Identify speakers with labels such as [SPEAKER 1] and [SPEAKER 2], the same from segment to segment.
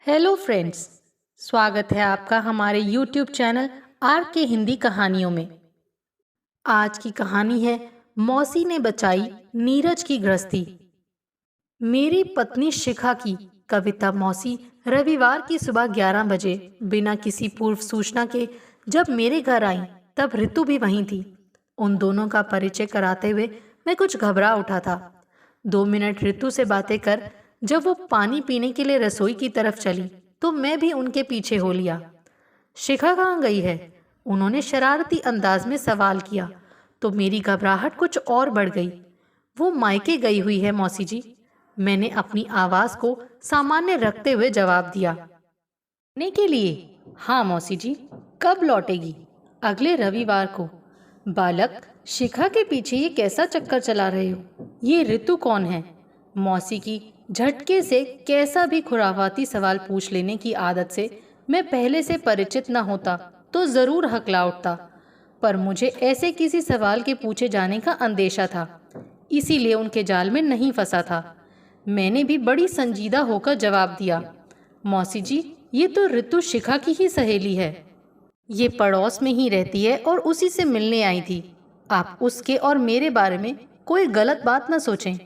[SPEAKER 1] Hello friends, स्वागत है आपका हमारे YouTube चैनल आर के हिंदी कहानियों में। आज की कहानी है मौसी ने बचाई नीरज की गृहस्थी। मेरी पत्नी शिखा की कविता मौसी रविवार की सुबह 11 बजे बिना किसी पूर्व सूचना के जब मेरे घर आई, तब ऋतु भी वहीं थी। उन दोनों का परिचय कराते हुए मैं कुछ घबरा उठा था। 2 मिनट ऋतु से बातें कर जब वो पानी पीने के लिए रसोई की तरफ चली, तो मैं भी उनके पीछे हो लिया। शिखा कहाँ गई है? उन्होंने शरारती अंदाज में सवाल किया, तो मेरी घबराहट कुछ और बढ़ गई। वो मायके गई हुई है मौसी जी, मैंने अपनी आवाज को सामान्य रखते हुए जवाब दिया। ने के लिए? हाँ मौसी जी। कब लौटेगी? अगले रविवार को। बालक, शिखा के पीछे ये कैसा चक्कर चला रहे हो? ये ऋतु कौन है? मौसी की झटके से कैसा भी खुराफाती सवाल पूछ लेने की आदत से मैं पहले से परिचित न होता तो जरूर हकला उठता, पर मुझे ऐसे किसी सवाल के पूछे जाने का अंदेशा था, इसीलिए उनके जाल में नहीं फंसा था। मैंने भी बड़ी संजीदा होकर जवाब दिया, मौसी जी, ये तो ऋतु शिखा की ही सहेली है। ये पड़ोस में ही रहती है और उसी से मिलने आई थी। आप उसके और मेरे बारे में कोई गलत बात न सोचें।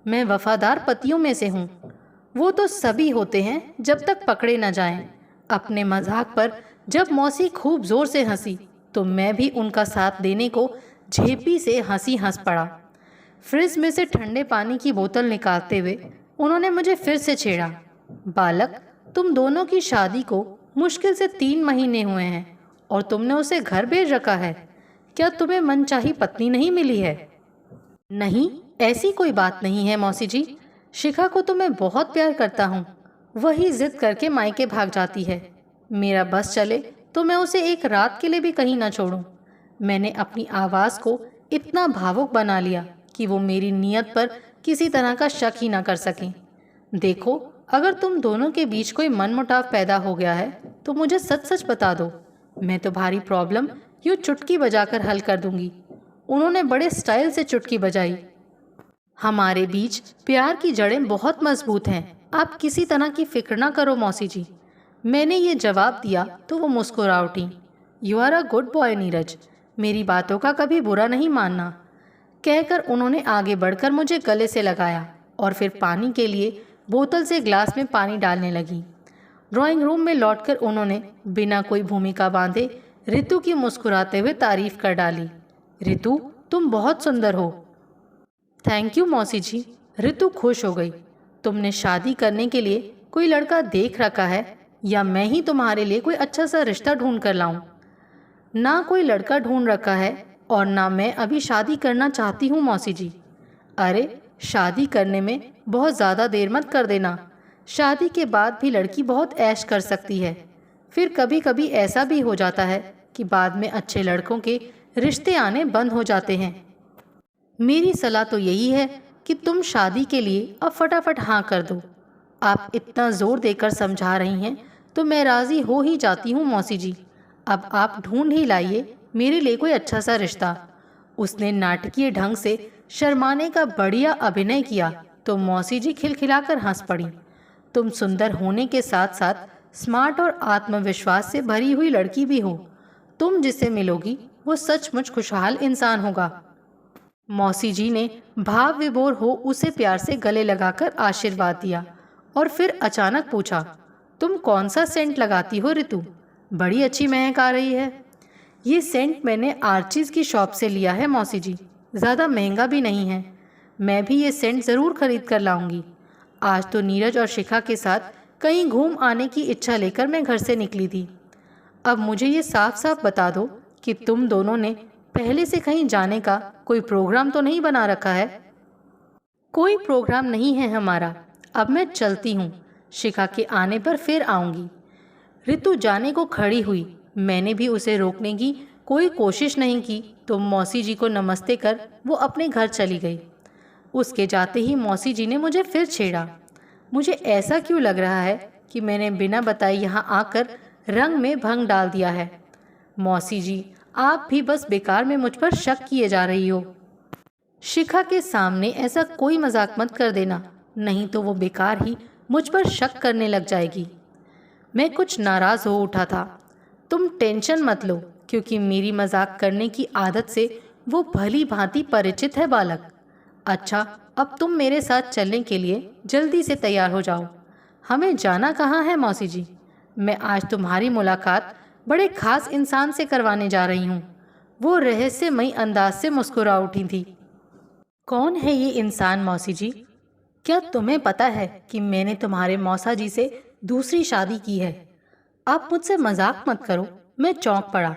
[SPEAKER 1] मैं वफादार पतियों में से हूँ। वो तो सभी होते हैं जब तक पकड़े न जाएं। अपने मजाक पर जब मौसी खूब जोर से हंसी, तो मैं भी उनका साथ देने को झेपी से हंस पड़ा। फ्रिज में से ठंडे पानी की बोतल निकालते हुए उन्होंने मुझे फिर से छेड़ा, बालक, तुम दोनों की शादी को मुश्किल से 3 महीने हुए हैं और तुमने उसे घर भेज रखा है। क्या तुम्हें मनचाही पत्नी नहीं मिली है? नहीं, ऐसी कोई बात नहीं है मौसी जी। शिखा को तो मैं बहुत प्यार करता हूँ, वही जिद करके मायके भाग जाती है। मेरा बस चले तो मैं उसे एक रात के लिए भी कहीं ना छोड़ूं। मैंने अपनी आवाज़ को इतना भावुक बना लिया कि वो मेरी नीयत पर किसी तरह का शक ही ना कर सकें। देखो, अगर तुम दोनों के बीच कोई मनमुटाव पैदा हो गया है तो मुझे सच सच बता दो। मैं तुम्हारी प्रॉब्लम यूँ चुटकी बजाकर हल कर दूंगी। उन्होंने बड़े स्टाइल से चुटकी बजाई। हमारे बीच प्यार की जड़ें बहुत मजबूत हैं, आप किसी तरह की फिक्र ना करो मौसी जी। मैंने ये जवाब दिया तो वो मुस्कुरा उठी। You are a good boy Neeraj, मेरी बातों का कभी बुरा नहीं मानना, कहकर उन्होंने आगे बढ़कर मुझे गले से लगाया और फिर पानी के लिए बोतल से ग्लास में पानी डालने लगी। ड्राइंग रूम में लौटकर उन्होंने बिना कोई भूमिका बांधे ऋतु की मुस्कुराते हुए तारीफ कर डाली। ऋतु, तुम बहुत सुंदर हो। थैंक यू मौसी जी। ऋतु खुश हो गई। तुमने शादी करने के लिए कोई लड़का देख रखा है या मैं ही तुम्हारे लिए कोई अच्छा सा रिश्ता ढूंढ कर लाऊं? ना कोई लड़का ढूंढ रखा है और ना मैं अभी शादी करना चाहती हूँ मौसी जी। अरे, शादी करने में बहुत ज़्यादा देर मत कर देना। शादी के बाद भी लड़की बहुत ऐश कर सकती है। फिर कभी कभी ऐसा भी हो जाता है कि बाद में अच्छे लड़कों के रिश्ते आने बंद हो जाते हैं। मेरी सलाह तो यही है कि तुम शादी के लिए अब फटाफट हाँ कर दो। आप इतना ज़ोर देकर समझा रही हैं तो मैं राज़ी हो ही जाती हूँ मौसी जी। अब आप ढूंढ ही लाइए मेरे लिए कोई अच्छा सा रिश्ता। उसने नाटकीय ढंग से शर्माने का बढ़िया अभिनय किया तो मौसी जी खिलखिलाकर हंस पड़ी। तुम सुंदर होने के साथ साथ स्मार्ट और आत्मविश्वास से भरी हुई लड़की भी हो। तुम जिसे मिलोगी वो सचमुच खुशहाल इंसान होगा। मौसी जी ने भाव विभोर हो उसे प्यार से गले लगाकर आशीर्वाद दिया और फिर अचानक पूछा, तुम कौन सा सेंट लगाती हो ऋतु? बड़ी अच्छी महक आ रही है। ये सेंट मैंने आर्चीज़ की शॉप से लिया है मौसी जी, ज़्यादा महंगा भी नहीं है। मैं भी ये सेंट ज़रूर खरीद कर लाऊंगी। आज तो नीरज और शिखा के साथ कहीं घूम आने की इच्छा लेकर मैं घर से निकली थी। अब मुझे ये साफ साफ बता दो कि तुम दोनों ने पहले से कहीं जाने का कोई प्रोग्राम तो नहीं बना रखा है? कोई प्रोग्राम नहीं है हमारा। अब मैं चलती हूँ, शिखा के आने पर फिर आऊँगी। ऋतु जाने को खड़ी हुई। मैंने भी उसे रोकने की कोई कोशिश नहीं की तो मौसी जी को नमस्ते कर वो अपने घर चली गई। उसके जाते ही मौसी जी ने मुझे फिर छेड़ा। मुझे ऐसा क्यों लग रहा है कि मैंने बिना बताए यहाँ आकर रंग में भंग डाल दिया है। मौसी जी, आप भी बस बेकार में मुझ पर शक किए जा रही हो। शिखा के सामने ऐसा कोई मजाक मत कर देना, नहीं तो वो बेकार ही मुझ पर शक करने लग जाएगी। मैं कुछ नाराज़ हो उठा था। तुम टेंशन मत लो, क्योंकि मेरी मजाक करने की आदत से वो भली भांति परिचित है बालक। अच्छा, अब तुम मेरे साथ चलने के लिए जल्दी से तैयार हो जाओ। हमें जाना कहाँ है मौसी जी? मैं आज तुम्हारी मुलाकात बड़े खास इंसान से करवाने जा रही हूँ। वो रहस्यमयी अंदाज से मुस्कुरा उठी थी। कौन है ये इंसान मौसी जी? क्या तुम्हें पता है कि मैंने तुम्हारे मौसा जी से दूसरी शादी की है? आप मुझसे मजाक मत करो। मैं चौंक पड़ा।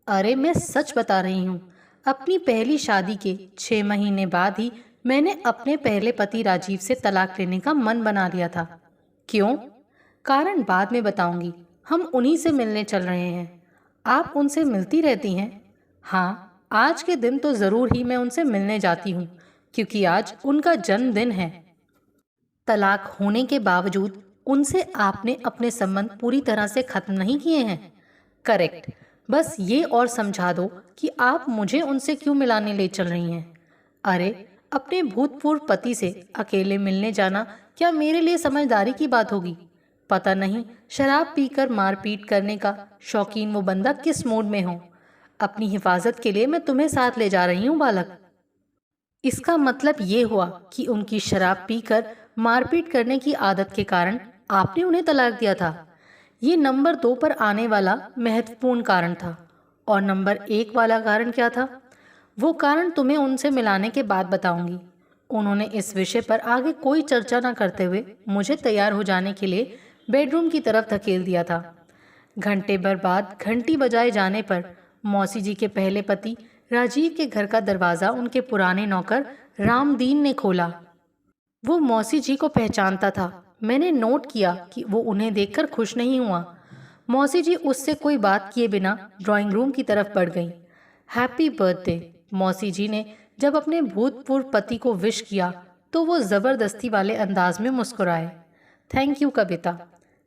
[SPEAKER 1] अरे मैं सच बता रही हूँ। अपनी पहली शादी के 6 महीने बाद ही मैंने अपने पहले पति राजीव से तलाक लेने का मन बना लिया था। क्यों? कारण बाद में बताऊंगी। हम उन्हीं से मिलने चल रहे हैं। आप उनसे मिलती रहती हैं? हाँ, आज के दिन तो ज़रूर ही मैं उनसे मिलने जाती हूँ, क्योंकि आज उनका जन्मदिन है। तलाक होने के बावजूद उनसे आपने अपने संबंध पूरी तरह से खत्म नहीं किए हैं? करेक्ट। बस ये और समझा दो कि आप मुझे उनसे क्यों मिलाने ले चल रही हैं। अरे, अपने भूतपूर्व पति से अकेले मिलने जाना क्या मेरे लिए समझदारी की बात होगी? पता नहीं शराब पीकर मारपीट करने का शौकीन वो बंदा किस मूड में हो। अपनी हिफाजत के लिए मैं तुम्हें साथ ले जा रही हूँ बालक। इसका मतलब ये हुआ कि उनकी शराब पीकर मारपीट करने की आदत के कारण आपने उन्हें तलाक दिया था। ये नंबर 2 पर आने वाला महत्वपूर्ण कारण था। और नंबर 1 वाला कारण क्या था? वो कारण तुम्हें उनसे मिलाने के बाद बताऊंगी। उन्होंने इस विषय पर आगे कोई चर्चा न करते हुए मुझे तैयार हो जाने के लिए बेडरूम की तरफ धकेल दिया था। घंटे भर बाद घंटी बजाए जाने पर मौसी जी के पहले पति राजीव के घर का दरवाज़ा उनके पुराने नौकर रामदीन ने खोला। वो मौसी जी को पहचानता था। मैंने नोट किया कि वो उन्हें देखकर खुश नहीं हुआ। मौसी जी उससे कोई बात किए बिना ड्राइंग रूम की तरफ बढ़ गईं। Happy birthday. मौसी जी ने जब अपने भूतपूर्व पति को विश किया तो वो ज़बरदस्ती वाले अंदाज में मुस्कुराए। थैंक यू कविता।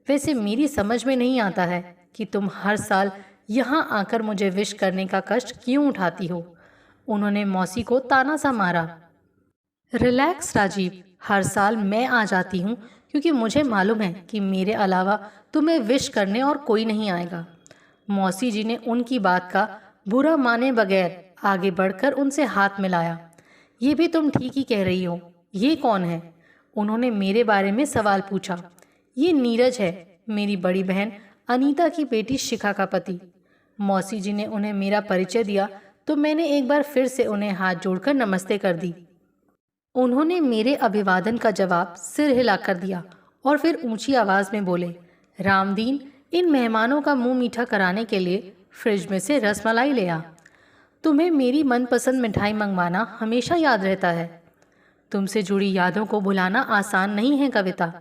[SPEAKER 1] वैसे मेरी समझ में नहीं आता है कि तुम हर साल यहाँ आकर मुझे विश करने का कष्ट क्यों उठाती हो। उन्होंने मौसी को ताना सा मारा। रिलैक्स राजीव, हर साल मैं आ जाती हूँ क्योंकि मुझे मालूम है कि मेरे अलावा तुम्हें विश करने और कोई नहीं आएगा। मौसी जी ने उनकी बात का बुरा माने बगैर आगे बढ़कर उनसे हाथ मिलाया। ये भी तुम ठीक ही कह रही हो। ये कौन है? उन्होंने मेरे बारे में सवाल पूछा। ये नीरज है, मेरी बड़ी बहन अनीता की बेटी शिखा का पति। मौसी जी ने उन्हें मेरा परिचय दिया तो मैंने एक बार फिर से उन्हें हाथ जोड़कर नमस्ते कर दी। उन्होंने मेरे अभिवादन का जवाब सिर हिलाकर दिया और फिर ऊंची आवाज में बोले, रामदीन, इन मेहमानों का मुंह मीठा कराने के लिए फ्रिज में से रसमलाई ले आ। तुम्हें मेरी मनपसंद मिठाई मंगवाना हमेशा याद रहता है। तुमसे जुड़ी यादों को भुलाना आसान नहीं है कविता।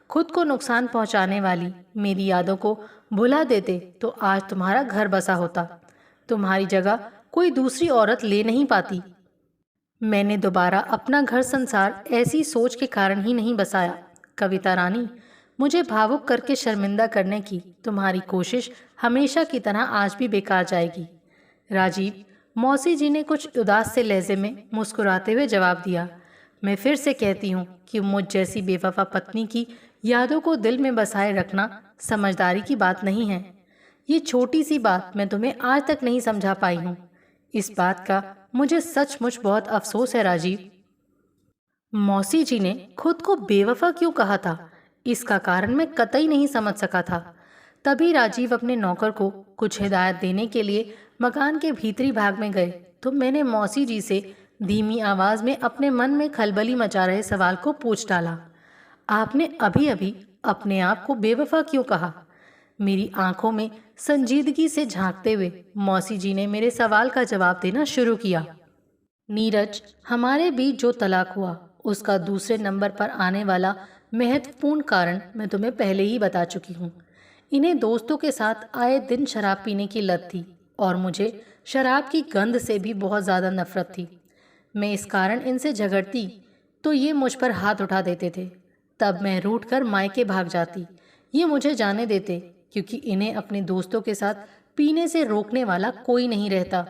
[SPEAKER 1] खुद को नुकसान पहुंचाने वाली मेरी यादों को भुला देते तो आज तुम्हारा घर बसा होता। तुम्हारी जगह कोई दूसरी औरत ले नहीं पाती। मैंने दोबारा अपना घर संसार ऐसी सोच के कारण ही नहीं बसाया। कविता रानी, मुझे भावुक करके शर्मिंदा करने की तुम्हारी कोशिश हमेशा की तरह आज भी बेकार जाएगी। राजीव, मौसी जी ने कुछ उदास से लहजे में मुस्कुराते हुए जवाब दिया। मैं फिर से कहती हूँ कि मुझ जैसी बेवफा पत्नी की यादों को दिल में बसाए रखना समझदारी की बात नहीं है। ये छोटी सी बात मैं तुम्हें आज तक नहीं समझा पाई हूँ। इस बात का मुझे सचमुच बहुत अफसोस है राजीव। मौसी जी ने खुद को बेवफा क्यों कहा था, इसका कारण मैं कतई नहीं समझ सका था। तभी राजीव अपने नौकर को कुछ हिदायत देने के लिए मकान के भीतरी भाग में गए तो मैंने मौसी जी से धीमी आवाज में अपने मन में खलबली मचा रहे सवाल को पूछ डाला। आपने अभी अभी अपने आप को बेवफा क्यों कहा? मेरी आंखों में संजीदगी से झांकते हुए मौसी जी ने मेरे सवाल का जवाब देना शुरू किया। नीरज, हमारे बीच जो तलाक हुआ उसका दूसरे नंबर पर आने वाला महत्वपूर्ण कारण मैं तुम्हें पहले ही बता चुकी हूँ। इन्हें दोस्तों के साथ आए दिन शराब पीने की लत थी और मुझे शराब की गंध से भी बहुत ज़्यादा नफरत थी। मैं इस कारण इनसे झगड़ती तो ये मुझ पर हाथ उठा देते थे। तब मैं रूठ कर मायके भाग जाती। ये मुझे जाने देते क्योंकि इन्हें अपने दोस्तों के साथ पीने से रोकने वाला कोई नहीं रहता।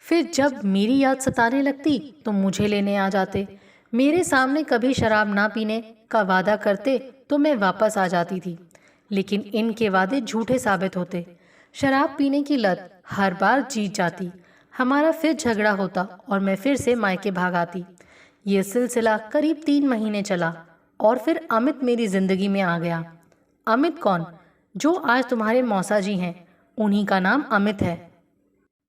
[SPEAKER 1] फिर जब मेरी याद सताने लगती तो मुझे लेने आ जाते। मेरे सामने कभी शराब ना पीने का वादा करते तो मैं वापस आ जाती थी। लेकिन इनके वादे झूठे साबित होते। शराब पीने की लत हर बार जीत जाती। हमारा फिर झगड़ा होता और मैं फिर से मायके भाग आती। ये सिलसिला करीब 3 महीने चला और फिर अमित मेरी जिंदगी में आ गया। अमित कौन? जो आज तुम्हारे मौसा जी हैं, उन्हीं का नाम अमित है।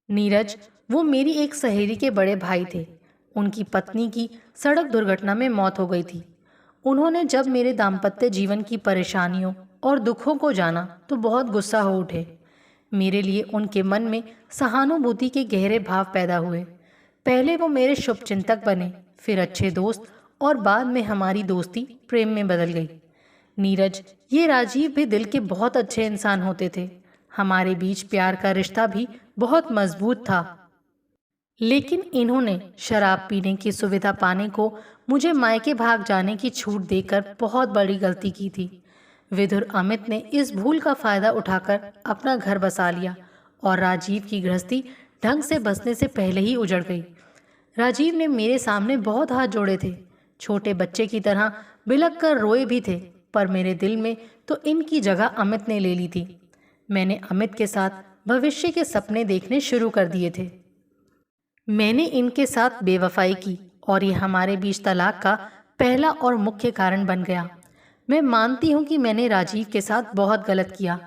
[SPEAKER 1] नीरज, वो मेरी एक सहेली के बड़े भाई थे। उनकी पत्नी की सड़क दुर्घटना में मौत हो गई थी। उन्होंने जब मेरे दाम्पत्य जीवन की परेशानियों और दुखों को जाना तो बहुत गुस्सा हो उठे। मेरे लिए उनके मन में सहानुभूति के गहरे भाव पैदा हुए। पहले वो मेरे शुभचिंतक बने, फिर अच्छे दोस्त और बाद में हमारी दोस्ती प्रेम में बदल गई। नीरज, ये राजीव भी दिल के बहुत अच्छे इंसान होते थे। हमारे बीच प्यार का रिश्ता भी बहुत मजबूत था। लेकिन इन्होंने शराब पीने की सुविधा पाने को मुझे मायके भाग जाने की छूट देकर बहुत बड़ी गलती की थी। विधुर अमित ने इस भूल का फायदा उठाकर अपना घर बसा लिया और राजीव की गृहस्थी ढंग से बसने से पहले ही उजड़ गई। राजीव ने मेरे सामने बहुत हाथ जोड़े थे, छोटे बच्चे की तरह बिलख कर रोए भी थे, पर मेरे दिल में तो इनकी जगह अमित ने ले ली थी। मैंने अमित के साथ भविष्य के सपने देखने शुरू कर दिए थे। मैंने इनके साथ बेवफाई की और ये हमारे बीच तलाक का पहला और मुख्य कारण बन गया। मैं मानती हूँ कि मैंने राजीव के साथ बहुत गलत किया।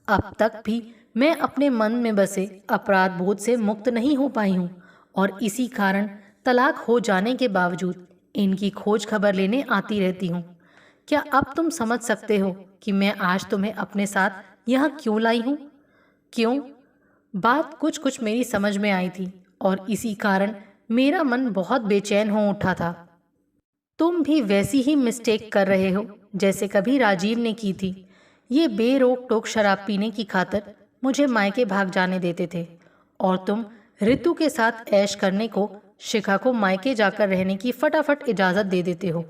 [SPEAKER 1] अब तक भी मैं अपने मन में बसे अपराध बोध से मुक्त नहीं हो पाई हूँ और इसी कारण तलाक हो जाने के बावजूद इनकी खोज खबर लेने आती रहती हूँ। क्या अब तुम समझ सकते हो कि मैं आज तुम्हें अपने साथ यहाँ क्यों लाई हूँ? क्यों? बात कुछ कुछ मेरी समझ में आई थी और इसी कारण मेरा मन बहुत बेचैन हो उठा था। तुम भी वैसी ही मिस्टेक कर रहे हो जैसे कभी राजीव ने की थी। ये बेरोक टोक शराब पीने की खातिर मुझे मायके भाग जाने देते थे और तुम ऋतु के साथ ऐश करने को शिखा को मायके जाकर रहने की फटाफट इजाज़त दे देते हो।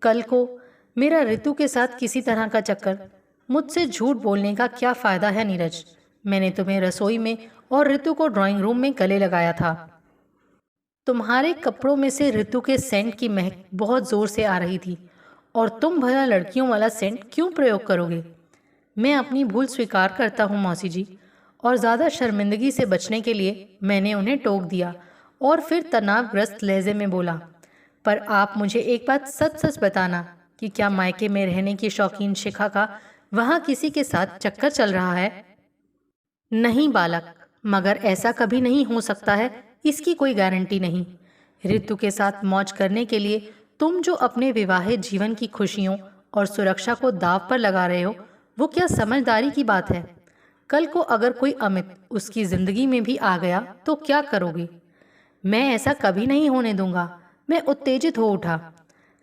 [SPEAKER 1] कल को मेरा ऋतु के साथ किसी तरह का चक्कर, मुझसे झूठ बोलने का क्या फ़ायदा है नीरज? मैंने तुम्हें रसोई में और ऋतु को ड्राइंग रूम में गले लगाया था। तुम्हारे कपड़ों में से ऋतु के सेंट की महक बहुत ज़ोर से आ रही थी और तुम भला लड़कियों वाला सेंट क्यों प्रयोग करोगे? मैं अपनी भूल स्वीकार करता हूँ मौसी जी, और ज़्यादा शर्मिंदगी से बचने के लिए मैंने उन्हें टोक दिया और फिर तनावग्रस्त लहजे में बोला, पर आप मुझे एक बात सच सच बताना कि क्या मायके में रहने की शौकीन शिखा का वहाँ किसी के साथ चक्कर चल रहा है? नहीं बालक, मगर ऐसा कभी नहीं हो सकता है, इसकी कोई गारंटी नहीं। ऋतु के साथ मौज करने के लिए तुम जो अपने विवाहित जीवन की खुशियों और सुरक्षा को दांव पर लगा रहे हो, वो क्या समझदारी की बात है? कल को अगर कोई अमित उसकी जिंदगी में भी आ गया तो क्या करोगे? मैं ऐसा कभी नहीं होने दूंगा। मैं उत्तेजित हो उठा।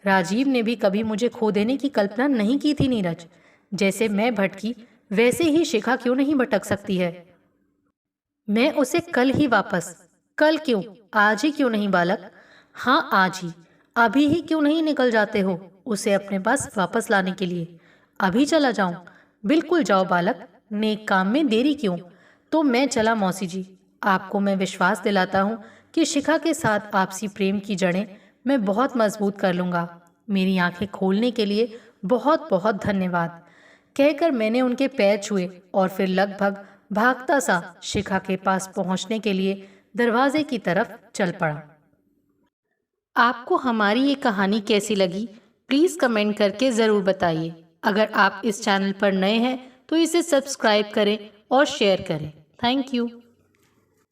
[SPEAKER 1] राजीव ने भी कभी मुझे खो देने की कल्पना नहीं की थी नीरज। जैसे मैं भटकी वैसे ही शिखा क्यों नहीं भटक सकती है? मैं उसे कल ही वापस। कल क्यों? आज ही क्यों नहीं बालक? हाँ, आज ही। अभी ही क्यों नहीं निकल जाते हो उसे अपने पास वापस लाने के लिए? अभी चला जाऊं? बिल्कुल जाओ बालक, नेक काम में देरी क्यों? तो मैं चला मौसी जी। आपको मैं विश्वास दिलाता हूँ कि शिखा के साथ आपसी प्रेम की जड़ें मैं बहुत मजबूत कर लूँगा। मेरी आंखें खोलने के लिए बहुत बहुत धन्यवाद। कहकर मैंने उनके पैर छुए और फिर लगभग भागता सा शिखा के पास पहुंचने के लिए दरवाजे की तरफ चल पड़ा। आपको हमारी ये कहानी कैसी लगी, प्लीज़ कमेंट करके ज़रूर बताइए। अगर आप इस चैनल पर नए हैं तो इसे सब्सक्राइब करें और शेयर करें। Thank you.